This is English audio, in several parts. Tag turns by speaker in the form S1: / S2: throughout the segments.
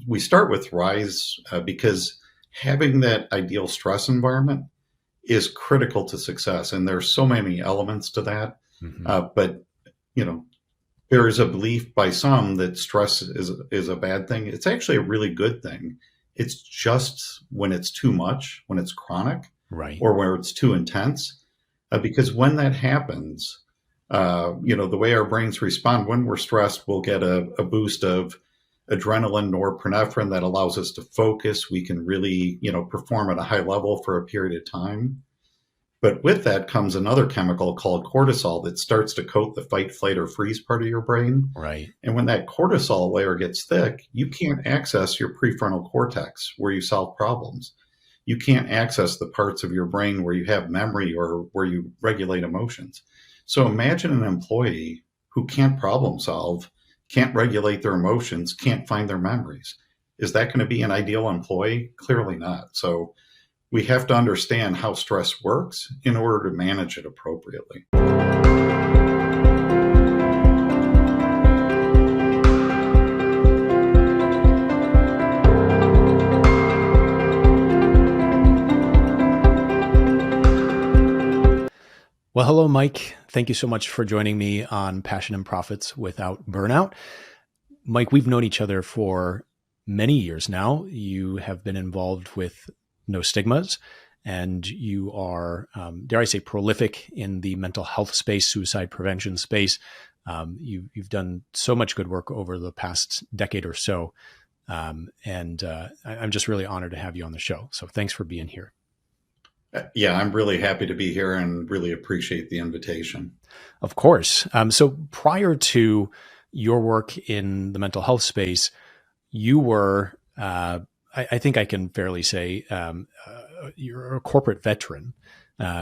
S1: we start with RISE because having that ideal stress environment is critical to success. And there's so many elements to that. But, you know, there is a belief by some that stress is a bad thing. It's actually a really good thing. It's just when it's too much, when it's chronic,
S2: right,
S1: or where it's too intense. Because when that happens, the way our brains respond when we're stressed, we'll get a boost of adrenaline, norepinephrine that allows us to focus. We can really, perform at a high level for a period of time. But with that comes another chemical called cortisol that starts to coat the fight, flight, or freeze part of your brain.
S2: right.
S1: And when that cortisol layer gets thick, you can't access your prefrontal cortex where you solve problems. You can't access the parts of your brain where you have memory or where you regulate emotions. So imagine an employee who can't problem solve, can't regulate their emotions, can't find their memories. Is that going to be an ideal employee? Clearly not. So we have to understand how stress works in order to manage it appropriately.
S2: Well, hello, Mike. Thank you so much for joining me on Passion and Profits Without Burnout. Mike, we've known each other for many years now. You have been involved with NoStigmas, and you are, dare I say, prolific in the mental health space, suicide prevention space. You've done so much good work over the past decade or so, and I'm just really honored to have you on the show. So thanks for being here.
S1: Yeah, I'm really happy to be here and really appreciate the invitation.
S2: Of course. So prior to your work in the mental health space, you were, I think I can fairly say, you're a corporate veteran.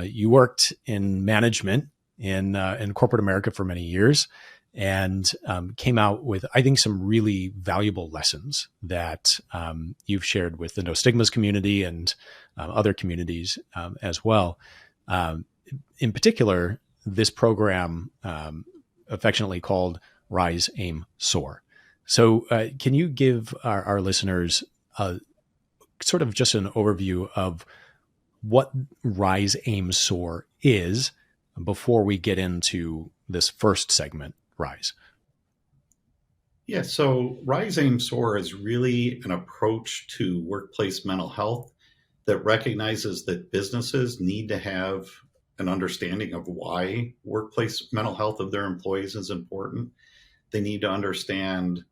S2: You worked in management in corporate America for many years, and came out with, I think, some really valuable lessons that you've shared with the NoStigmas community and other communities as well. In particular, this program, affectionately called Rise, Aim, SOAR. So can you give our listeners sort of just an overview of what Rise, Aim, SOAR is before we get into this first segment, Rise?
S1: Yeah, so Rise, Aim, SOAR is really an approach to workplace mental health that recognizes that businesses need to have an understanding of why workplace mental health of their employees is important. They need to understand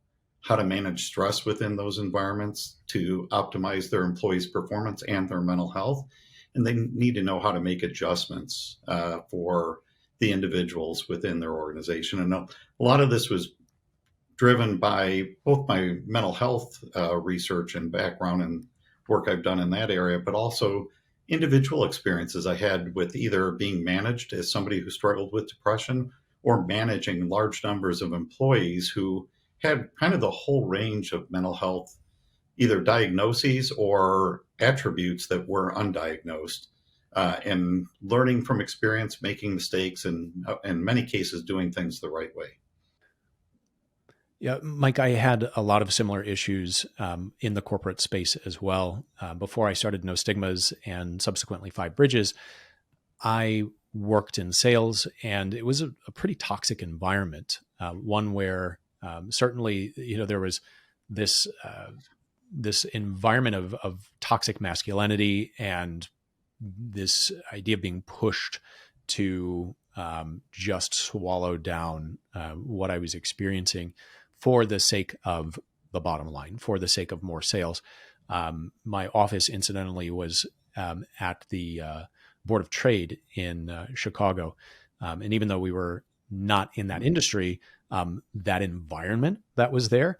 S1: how to manage stress within those environments to optimize their employees' performance and their mental health. And they need to know how to make adjustments for the individuals within their organization. And a lot of this was driven by both my mental health research and background and work I've done in that area, but also individual experiences I had with either being managed as somebody who struggled with depression or managing large numbers of employees who had kind of the whole range of mental health, either diagnoses or attributes that were undiagnosed, and learning from experience, making mistakes, and in many cases doing things the right way.
S2: Yeah, Mike, I had a lot of similar issues in the corporate space as well. Before I started NoStigmas and subsequently Five Bridges, I worked in sales, and it was a pretty toxic environment. One where certainly, there was this environment of toxic masculinity and this idea of being pushed to just swallow down what I was experiencing for the sake of the bottom line, for the sake of more sales. My office, incidentally, was at the Board of Trade in Chicago. And even though we were not in that industry, that environment that was there,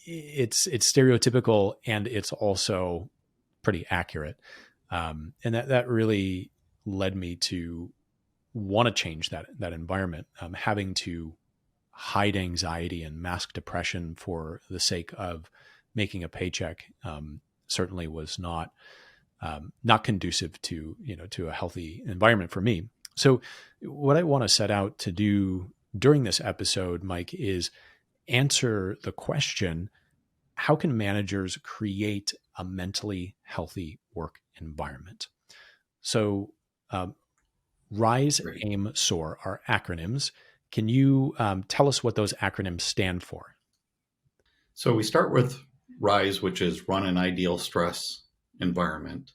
S2: it's stereotypical, and it's also pretty accurate. And that really led me to want to change that environment, having to hide anxiety and mask depression for the sake of making a paycheck certainly was not conducive to a healthy environment for me. So what I want to set out to do during this episode, Mike, is answer the question, how can managers create a mentally healthy work environment? So, um, RISE,
S1: Great.
S2: AIM, SOAR are acronyms. Can you tell us what those acronyms stand for?
S1: So we start with RISE, which is run an ideal stress environment.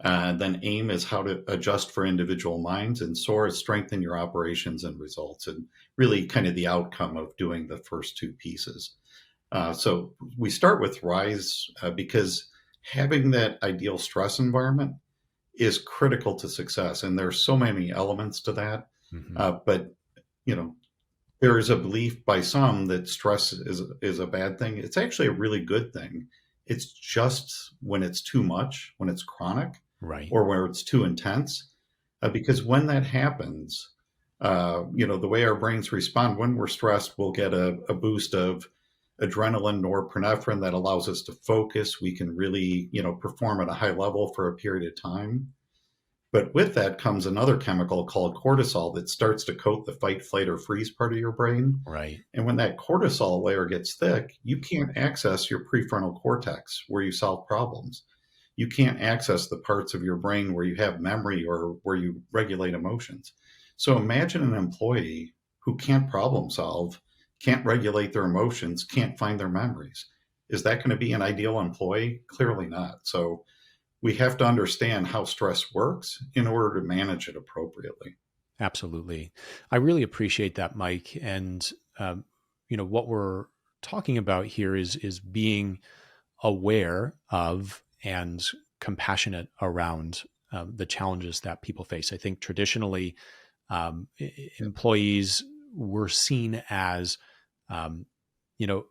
S1: Then AIM is how to adjust for individual minds, and SOAR is strengthen your operations and results, and really kind of the outcome of doing the first two pieces. So we start with RISE because having that ideal stress environment is critical to success, and there's so many elements to that.
S2: Mm-hmm.
S1: But you know, there is a belief by some that stress is a bad thing. It's actually a really good thing. It's just when it's too much, when it's chronic,
S2: Right.
S1: or where it's too intense. Because when that happens, the way our brains respond when we're stressed, we'll get a boost of adrenaline, norepinephrine that allows us to focus. We can really, perform at a high level for a period of time. But with that comes another chemical called cortisol that starts to coat the fight, flight, or freeze part of your brain.
S2: Right.
S1: And when that cortisol layer gets thick, you can't access your prefrontal cortex where you solve problems. You can't access the parts of your brain where you have memory or where you regulate emotions. So imagine an employee who can't problem solve, can't regulate their emotions, can't find their memories. Is that going to be an ideal employee? Clearly not. So we have to understand how stress works in order to manage it appropriately.
S2: Absolutely. I really appreciate that, Mike. And what we're talking about here is being aware of and compassionate around the challenges that people face. I think traditionally, employees were seen as, um, you know,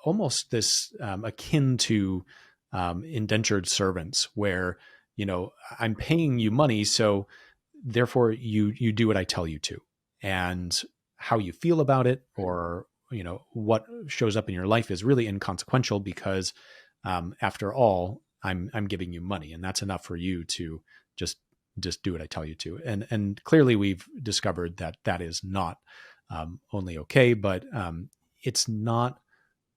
S2: almost this akin to indentured servants, where I'm paying you money, so therefore you do what I tell you to, and how you feel about it, or what shows up in your life is really inconsequential, because after all, I'm giving you money, and that's enough for you to just do what I tell you to. And clearly, we've discovered that that is not only okay, but it's not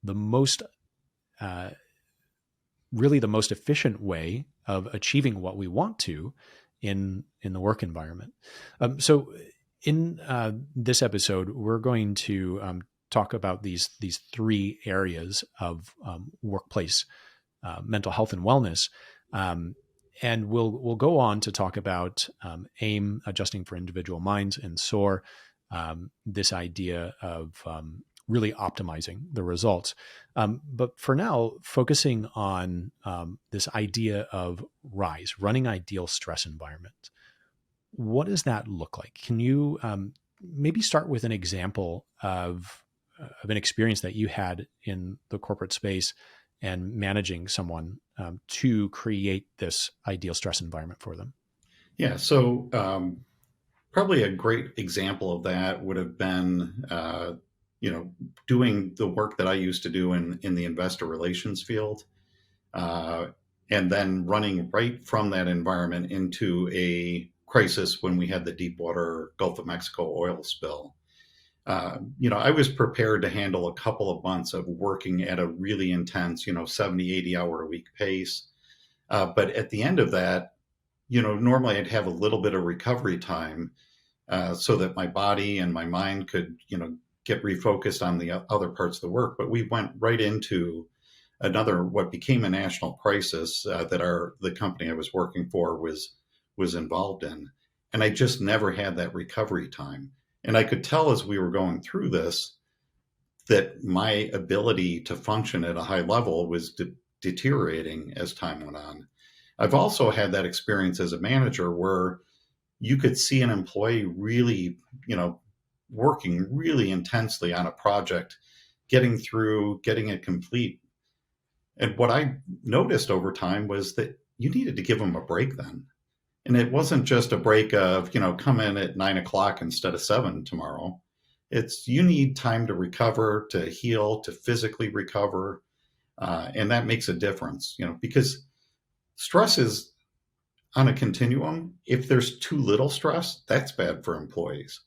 S2: the most uh, really the most efficient way of achieving what we want to in the work environment. So, in this episode, we're going to talk about these three areas of workplace mental health and wellness. And we'll go on to talk about AIM, adjusting for individual minds, and SOAR, this idea of really optimizing the results. But for now, focusing on this idea of RISE, running ideal stress environment. What does that look like? Can you maybe start with an example of an experience that you had in the corporate space and managing someone to create this ideal stress environment for them?
S1: Yeah. So probably a great example of that would have been, doing the work that I used to do in the investor relations field, uh, and then running right from that environment into a crisis when we had the Deepwater Gulf of Mexico oil spill. I was prepared to handle a couple of months of working at a really intense, 70, 80 hour a week pace. But at the end of that, normally I'd have a little bit of recovery time so that my body and my mind could, get refocused on the other parts of the work. But we went right into another, what became a national crisis that the company I was working for was involved in, and I just never had that recovery time. And I could tell as we were going through this that my ability to function at a high level was deteriorating as time went on. I've also had that experience as a manager where you could see an employee really, working really intensely on a project, getting through, getting it complete. And what I noticed over time was that you needed to give them a break then. And it wasn't just a break of, come in at 9 o'clock instead of 7 tomorrow. It's you need time to recover, to heal, to physically recover. And that makes a difference, because stress is on a continuum. If there's too little stress, that's bad for employees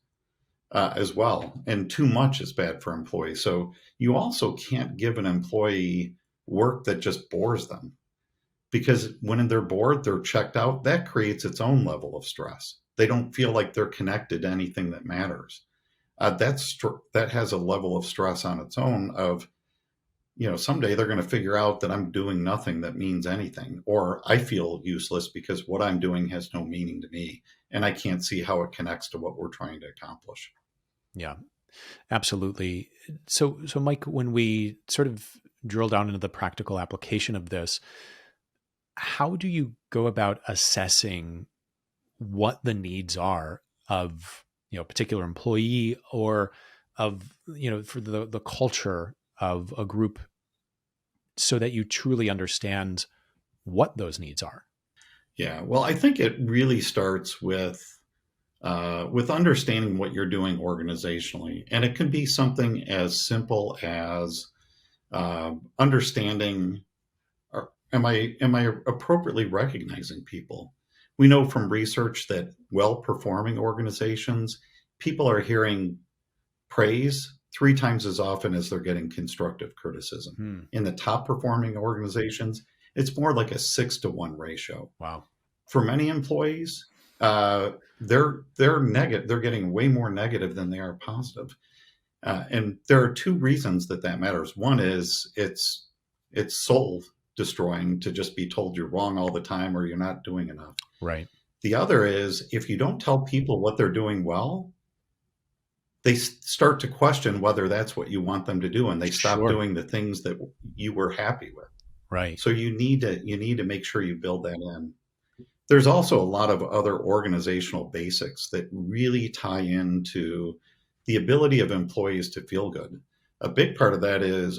S1: as well. And too much is bad for employees. So you also can't give an employee work that just bores them. Because when they're bored, they're checked out. That creates its own level of stress. They don't feel like they're connected to anything that matters. That has a level of stress on its own of, someday they're going to figure out that I'm doing nothing that means anything, or I feel useless because what I'm doing has no meaning to me, and I can't see how it connects to what we're trying to accomplish.
S2: Yeah, absolutely. So Mike, when we sort of drill down into the practical application of this, how do you go about assessing what the needs are of a particular employee, or of for the culture of a group, so that you truly understand what those needs are?
S1: Yeah, well, I think it really starts with understanding what you're doing organizationally, and it can be something as simple as understanding, am I appropriately recognizing people? We know from research that well-performing organizations, people are hearing praise 3 times as often as they're getting constructive criticism.
S2: Hmm.
S1: In the top performing organizations, it's more like a 6-to-1 ratio.
S2: Wow.
S1: For many employees, they're negative. They're getting way more negative than they are positive. And there are two reasons that matters. One is it's soul destroying to just be told you're wrong all the time or you're not doing enough.
S2: Right.
S1: The other is if you don't tell people what they're doing well, they start to question whether that's what you want them to do, and they stop
S2: Sure.
S1: doing the things that you were happy with.
S2: Right.
S1: So you need to make sure you build that in. There's also a lot of other organizational basics that really tie into the ability of employees to feel good. A big part of that is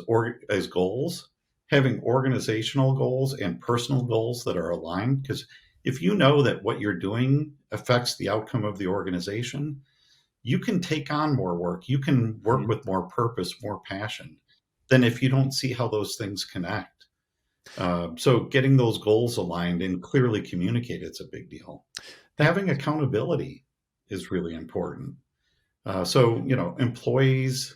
S1: goals, having organizational goals and personal goals that are aligned. Because if you know that what you're doing affects the outcome of the organization, you can take on more work. You can work
S2: Mhm.
S1: with more purpose, more passion than if you don't see how those things connect. So getting those goals aligned and clearly communicated is a big deal.
S2: That
S1: Having accountability is really important. Employees,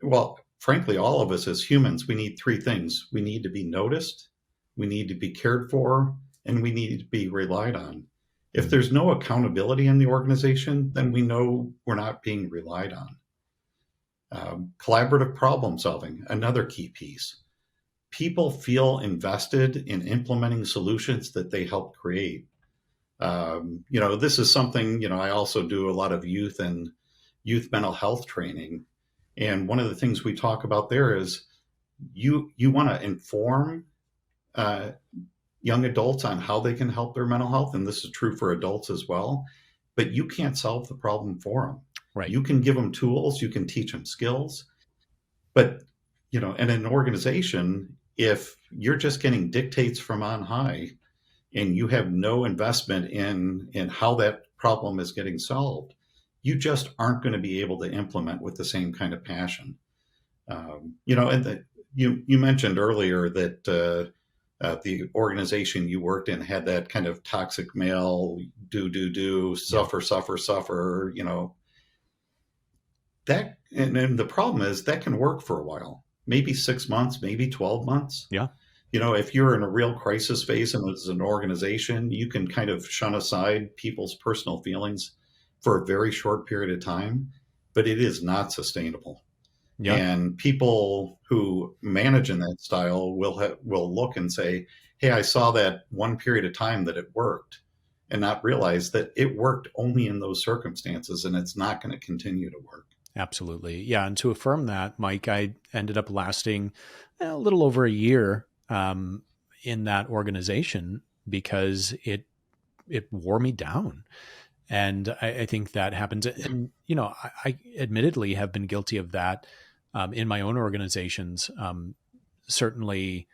S1: well, frankly, all of us as humans, we need 3 things. We need to be noticed, we need to be cared for, and we need to be relied on. If there's no accountability in the organization, then we know we're not being relied on. Collaborative problem solving, another key piece. People feel invested in implementing solutions that they help create. This is something, I also do a lot of youth mental health training. And one of the things we talk about there is you want to inform uh, young adults on how they can help their mental health. And this is true for adults as well, but you can't solve the problem for them.
S2: right.
S1: You can give them tools, you can teach them skills, but in an organization, if you're just getting dictates from on high and you have no investment in how that problem is getting solved, you just aren't going to be able to implement with the same kind of passion. You mentioned earlier that the organization you worked in had that kind of toxic male do
S2: Yeah.
S1: suffer suffer suffer. And the problem is that can work for a while, maybe 6 months, maybe 12 months.
S2: Yeah.
S1: If you're in a real crisis phase and as an organization, you can kind of shun aside people's personal feelings for a very short period of time, but it is not sustainable.
S2: Yeah.
S1: And people who manage in that style will look and say, "Hey, I saw that one period of time that it worked," and not realize that it worked only in those circumstances, and it's not going to continue to work.
S2: Absolutely. Yeah. And to affirm that, Mike, I ended up lasting a little over a year in that organization because it wore me down. And I think that happens. And, I admittedly have been guilty of that in my own organizations. Certainly,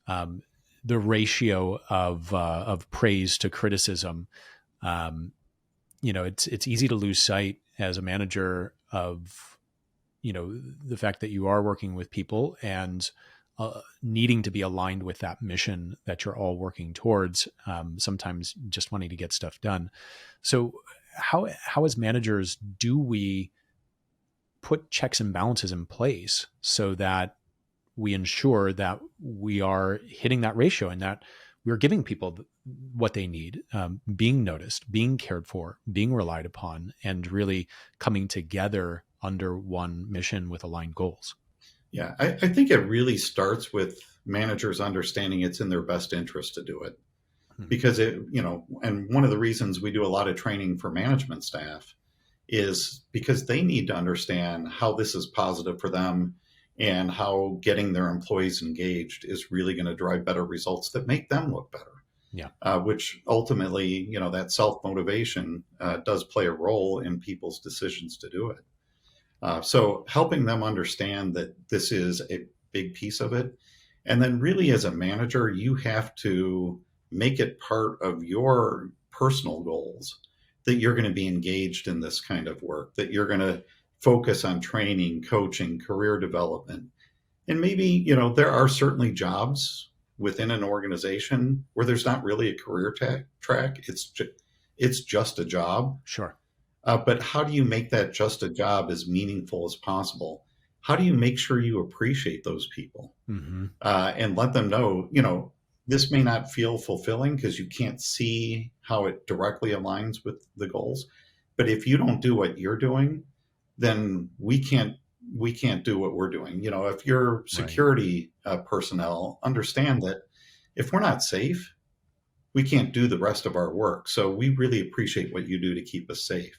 S2: um, the ratio of praise to criticism, um, it's easy to lose sight as a manager of the fact that you are working with people and needing to be aligned with that mission that you're all working towards, sometimes just wanting to get stuff done. So how as managers do we put checks and balances in place so that we ensure that we are hitting that ratio and that we're giving people what they need, being noticed, being cared for, being relied upon, and really coming together under one mission with aligned goals.
S1: Yeah, I think it really starts with managers understanding it's in their best interest to do it.
S2: Hmm.
S1: Because and one of the reasons we do a lot of training for management staff is because they need to understand how this is positive for them and how getting their employees engaged is really going to drive better results that make them look better.
S2: Yeah,
S1: Which ultimately, that self motivation does play a role in people's decisions to do it. So helping them understand that this is a big piece of it. And then, really, as a manager, you have to make it part of your personal goals that you're going to be engaged in this kind of work, that you're going to focus on training, coaching, career development. And maybe, there are certainly jobs within an organization where there's not really a career track. It's just a job.
S2: sure.
S1: But how do you make that just a job as meaningful as possible? How do you make sure you appreciate those people
S2: Hmm.
S1: and let them know, this may not feel fulfilling because you can't see how it directly aligns with the goals. But if you don't do what you're doing, then we can't do what we're doing. If you're
S2: Right.
S1: security personnel, understand that if we're not safe, we can't do the rest of our work. So we really appreciate what you do to keep us safe.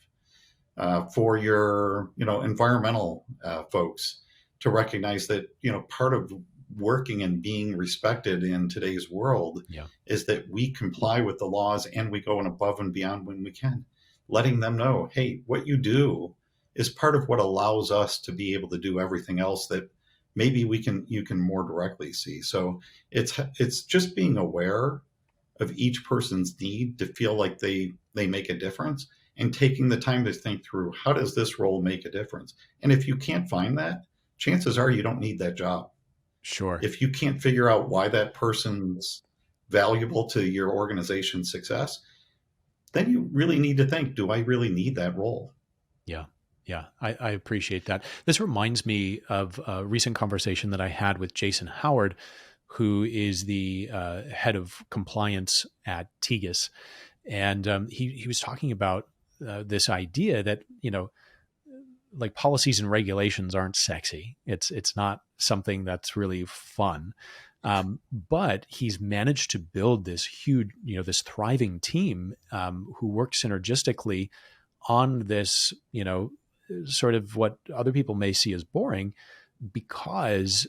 S1: For your environmental folks to recognize that part of working and being respected in today's world
S2: Yeah,
S1: is that we comply with the laws and we go above and beyond when we can, letting them know, hey, what you do is part of what allows us to be able to do everything else that maybe you can more directly see. So it's just being aware of each person's need to feel like they make a difference, and taking the time to think through, how does this role make a difference? And if you can't find that, chances are you don't need that job.
S2: sure.
S1: If you can't figure out why that person's valuable to your organization's success, then you really need to think, do I really need that role?
S2: Yeah. Yeah, I appreciate that. This reminds me of a recent conversation that I had with Jason Howard, who is the head of compliance at Tegas. And he was talking about this idea that, like policies and regulations aren't sexy. It's not something that's really fun. But he's managed to build this huge, this thriving team who work synergistically on this, sort of what other people may see as boring, because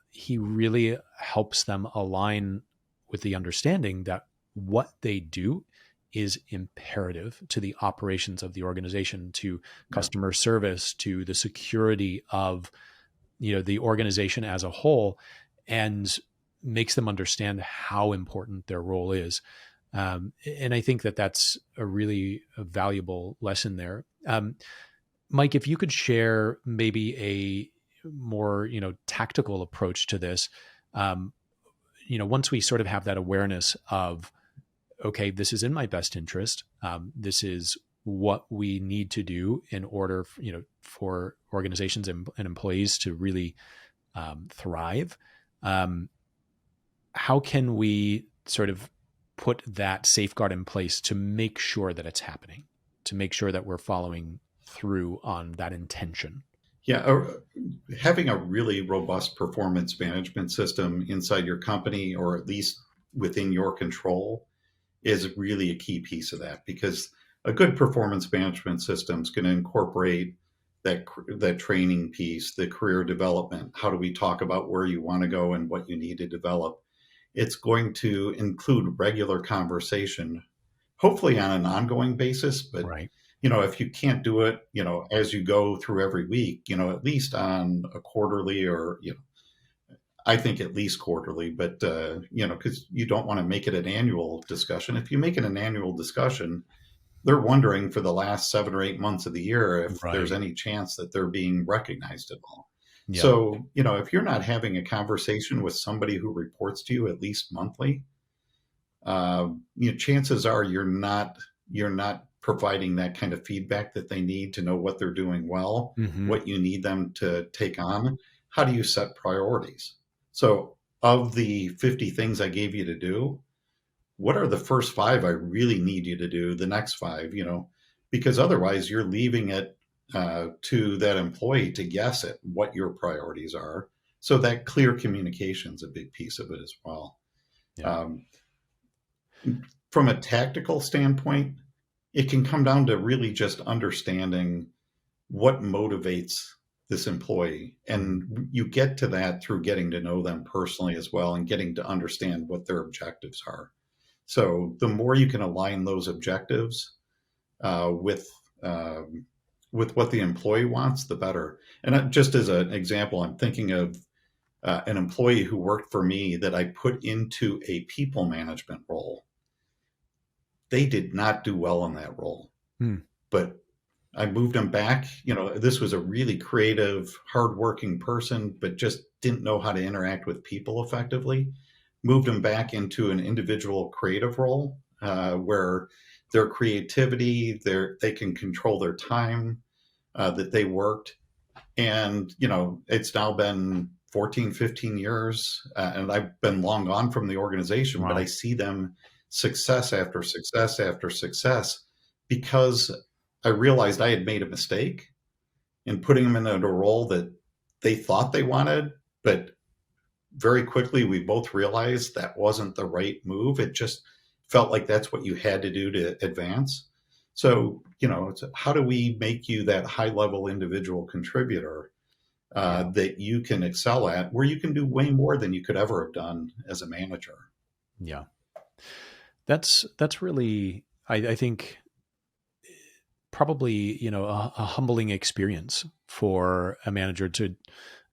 S2: he really helps them align with the understanding that what they do is imperative to the operations of the organization, to
S1: Yeah.
S2: customer service, to the security of the organization as a whole, and makes them understand how important their role is. And I think that that's a really valuable lesson there. Mike, if you could share maybe a more tactical approach to this, um, once we sort of have that awareness of, okay, this is in my best interest, this is what we need to do in order for organizations and employees to really thrive. Um, how can we sort of put that safeguard in place to make sure that it's happening, to make sure that we're following through on that intention?
S1: Yeah, having a really robust performance management system inside your company, or at least within your control, is really a key piece of that, because a good performance management system is going to incorporate that training piece, the career development. How do we talk about where you want to go and what you need to develop? It's going to include regular conversation, hopefully on an ongoing basis. But
S2: Right.
S1: if you can't do it, as you go through every week, at least on a quarterly, or I think at least quarterly, but because you don't want to make it an annual discussion. If you make it an annual discussion, they're wondering for the last 7 or 8 months of the year if there's
S2: Right.
S1: any chance that they're being recognized at all.
S2: Yep.
S1: So, if you're not having a conversation with somebody who reports to you at least monthly, chances are you're not providing that kind of feedback that they need to know what they're doing well,
S2: Hmm.
S1: what you need them to take on. How do you set priorities? So of the 50 things I gave you to do, what are the first five I really need you to do, the next five, because otherwise you're leaving it to that employee to guess at what your priorities are. So that clear communication is a big piece of it as well.
S2: Yeah.
S1: Um, from a tactical standpoint, it can come down to really just understanding what motivates this employee.
S2: Mm.
S1: And you get to that through getting to know them personally as well and getting to understand what their objectives are. So the more you can align those objectives with with what the employee wants, the better. And just as an example, I'm thinking of an employee who worked for me that I put into a people management role. They did not do well in that role,
S2: Mm.
S1: but I moved them back. This was a really creative, hardworking person, but just didn't know how to interact with people effectively. Moved them back into an individual creative role where their creativity, they can control their time that they worked. And, it's now been 14, 15 years, and I've been long gone from the organization, but I
S2: Wow.
S1: see them success after success after success because I realized I had made a mistake in putting them in a role that they thought they wanted, but very quickly we both realized that wasn't the right move. It just felt like that's what you had to do to advance. So, it's how do we make you that high level individual contributor
S2: Yeah.
S1: that you can excel at, where you can do way more than you could ever have done as a manager?
S2: Yeah. That's really, I think, probably, a humbling experience for a manager to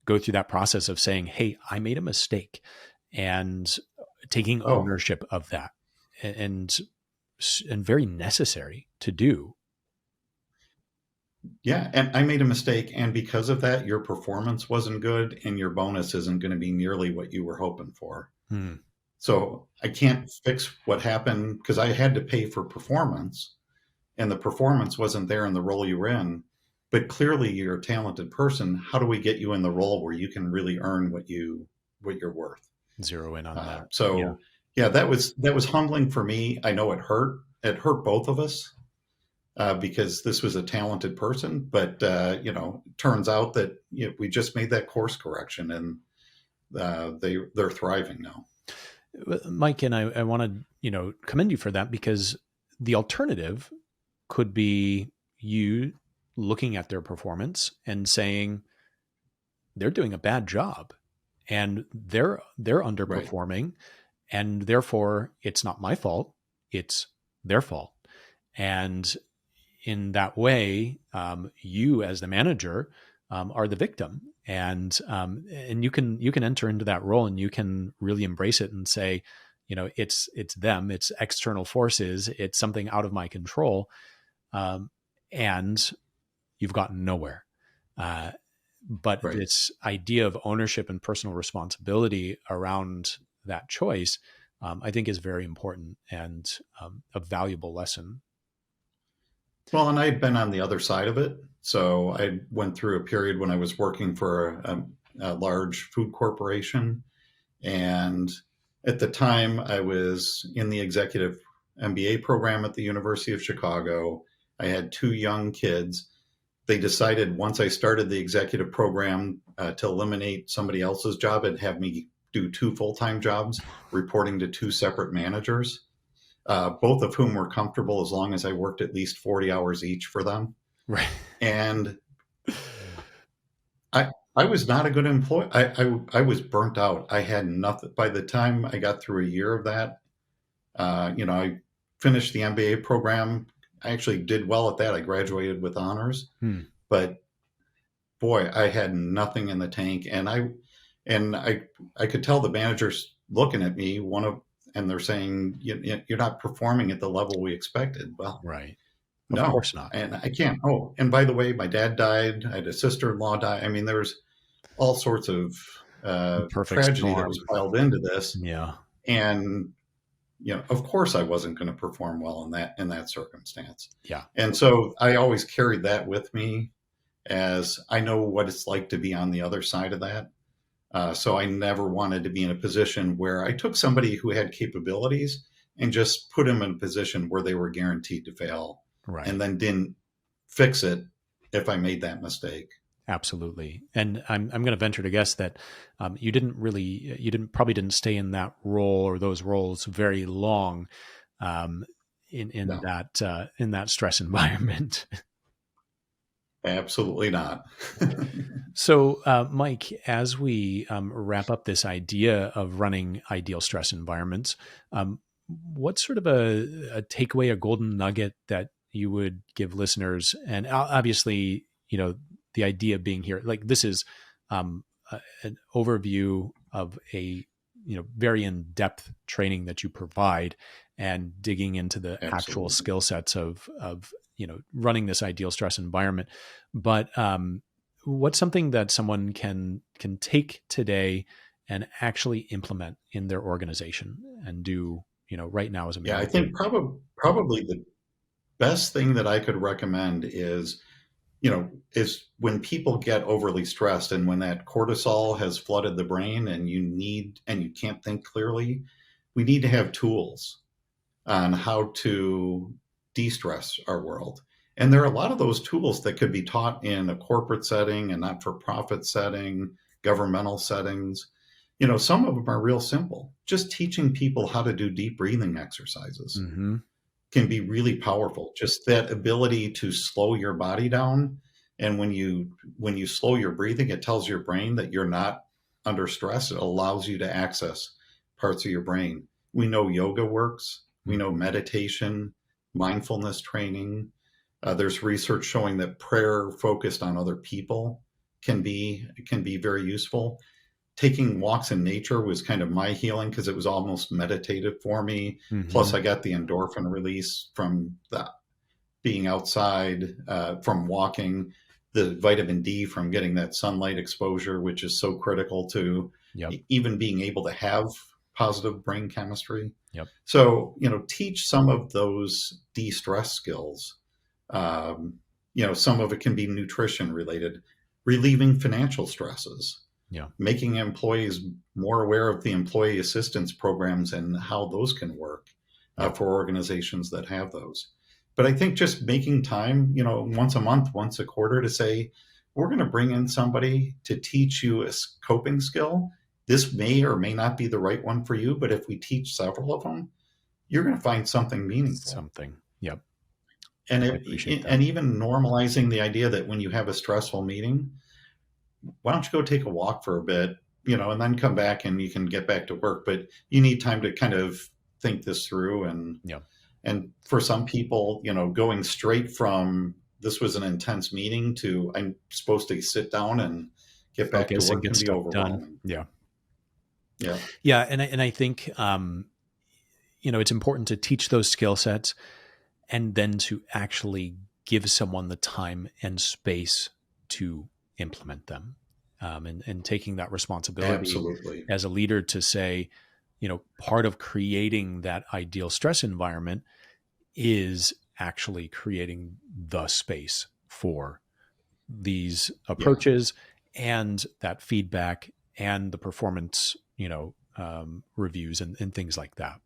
S2: go through that process of saying, "Hey, I made a mistake," and taking
S1: Oh,
S2: ownership of that, and and very necessary to do.
S1: yeah. And I made a mistake. And because of that, your performance wasn't good and your bonus isn't going to be nearly what you were hoping for.
S2: Hmm.
S1: So I can't fix what happened because I had to pay for performance and the performance wasn't there in the role you were in. But clearly you're a talented person. How do we get you in the role where you can really earn what you're worth?
S2: Zero in on that. Yeah.
S1: So yeah, that was humbling for me. I know it hurt. It hurt both of us because this was a talented person. But turns out that we just made that course correction, and they're thriving now.
S2: Mike, and I want to, commend you for that, because the alternative could be you looking at their performance and saying they're doing a bad job and they're
S1: Right,
S2: underperforming, and therefore it's not my fault, it's their fault. And in that way, you as the manager are the victim, and you can enter into that role and you can really embrace it and say, it's them, it's external forces, it's something out of my control, um, and you've gotten nowhere. Uh, but
S1: right.
S2: this idea of ownership and personal responsibility around that choice, I think, is very important and a valuable lesson.
S1: Well, and I'd been on the other side of it. So I went through a period when I was working for a large food corporation. And at the time, I was in the executive MBA program at the University of Chicago. I had two young kids. They decided once I started the executive program to eliminate somebody else's job and have me do two full time jobs, reporting to two separate managers, both of whom were comfortable as long as I worked at least 40 hours each for them.
S2: Right.
S1: And I was not a good employee. I was burnt out. I had nothing. By the time I got through a year of that, I finished the MBA program. I actually did well at that. I graduated with honors,
S2: Hmm.
S1: but boy, I had nothing in the tank. And I could tell the managers looking at me, and they're saying, you're not performing at the level we expected. Well,
S2: Right. Of
S1: no,
S2: course not.
S1: and I can't. Oh, and by the way, my dad died. I had a sister-in-law die. I mean, there's all sorts of
S2: The perfect
S1: tragedy that was
S2: storm.
S1: piled into this,
S2: Yeah.
S1: and of course, I wasn't going to perform well in that circumstance.
S2: Yeah.
S1: And so I always carried that with me, as I know what it's like to be on the other side of that. So I never wanted to be in a position where I took somebody who had capabilities and just put them in a position where they were guaranteed to fail
S2: Right.
S1: and then didn't fix it if I made that mistake.
S2: Absolutely. And I'm going to venture to guess that you probably didn't stay in that role or those roles very long, um,
S1: No,
S2: in that stress environment.
S1: absolutely not.
S2: So, Mike, as we wrap up this idea of running ideal stress environments, what's sort of a takeaway, a golden nugget that you would give listeners? And obviously, the idea being here, like this is an overview of a very in-depth training that you provide, and digging into the actual
S1: Absolutely.
S2: skill sets of running this ideal stress environment. But what's something that someone can take today and actually implement in their organization and do right now as a
S1: Yeah, I
S2: manager?
S1: think probably the best thing that I could recommend is when people get overly stressed and when that cortisol has flooded the brain and you can't think clearly, we need to have tools on how to de-stress our world. And there are a lot of those tools that could be taught in a corporate setting, a not-for-profit setting, governmental settings. Some of them are real simple. Just teaching people how to do deep breathing exercises
S2: Mm-hmm.
S1: can be really powerful. Just that ability to slow your body down. And when you slow your breathing, it tells your brain that you're not under stress. It allows you to access parts of your brain. We know yoga works. We know meditation, mindfulness training. There's research showing that prayer focused on other people can be very useful. Taking walks in nature was kind of my healing because it was almost meditative for me.
S2: Mm-hmm.
S1: Plus, I got the endorphin release from being outside, from walking, the vitamin D from getting that sunlight exposure, which is so critical to
S2: Yep.
S1: even being able to have positive brain chemistry.
S2: Yep.
S1: So, teach some of those de stress skills. Um, some of it can be nutrition related, relieving financial stresses,
S2: Yeah.
S1: making employees more aware of the employee assistance programs and how those can work
S2: Yep.
S1: for organizations that have those. But I think just making time, once a month, once a quarter to say, we're going to bring in somebody to teach you a coping skill. This may or may not be the right one for you, but if we teach several of them, you're going to find something meaningful.
S2: Something. Yep.
S1: And
S2: I appreciate that.
S1: and even normalizing the idea that when you have a stressful meeting, why don't you go take a walk for a bit, and then come back and you can get back to work. But you need time to kind of think this through.
S2: Yeah.
S1: And for some people, going straight from this was an intense meeting to I'm supposed to sit down and get back to
S2: Focus and
S1: work
S2: get
S1: can be
S2: stuff done.
S1: overwhelming.
S2: Yeah.
S1: Yeah,
S2: Yeah. And I think, it's important to teach those skill sets and then to actually give someone the time and space to implement them, and taking that responsibility
S1: absolutely.
S2: as a leader to say, part of creating that ideal stress environment is actually creating the space for these
S1: Yeah.
S2: approaches and that feedback and the performance, reviews and things like that.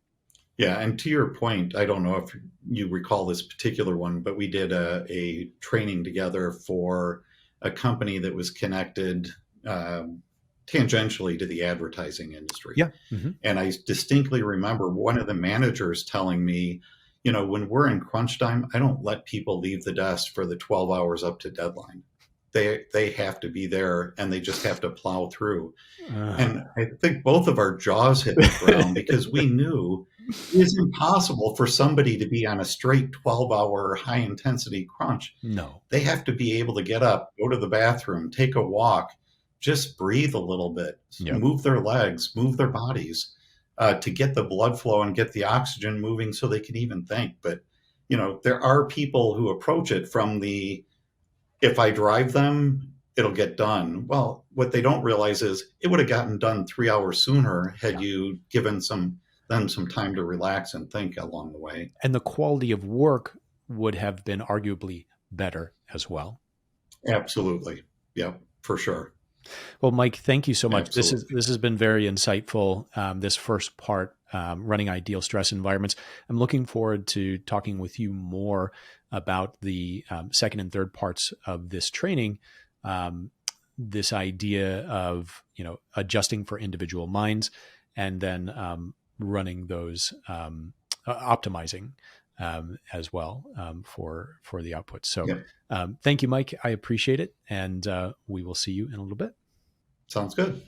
S1: Yeah, and to your point, I don't know if you recall this particular one, but we did a training together for a company that was connected tangentially to the advertising industry.
S2: Yeah. Hmm.
S1: And I distinctly remember one of the managers telling me, when we're in crunch time, I don't let people leave the desk for the 12 hours up to deadline. They have to be there and they just have to plow through.
S2: Uh,
S1: And I think both of our jaws hit the ground because we knew it's impossible for somebody to be on a straight 12-hour high intensity crunch.
S2: no.
S1: They have to be able to get up, go to the bathroom, take a walk, just breathe a little bit,
S2: Yep.
S1: move their legs, move their bodies to get the blood flow and get the oxygen moving so they can even think. But, there are people who approach it from the if I drive them, it'll get done. Well, what they don't realize is it would have gotten done 3 hours sooner had
S2: Yeah.
S1: you given them some time to relax and think along the way.
S2: And the quality of work would have been arguably better as well.
S1: Absolutely. Yep, for sure.
S2: Well, Mike, thank you so much.
S1: Absolutely.
S2: This has been very insightful. This first part, running ideal stress environments. I'm looking forward to talking with you more about the second and third parts of this training. This idea of adjusting for individual minds, and then running those optimizing as well for the output. So
S1: Yep.
S2: thank you, Mike. I appreciate it, and we will see you in a little bit.
S1: Sounds good.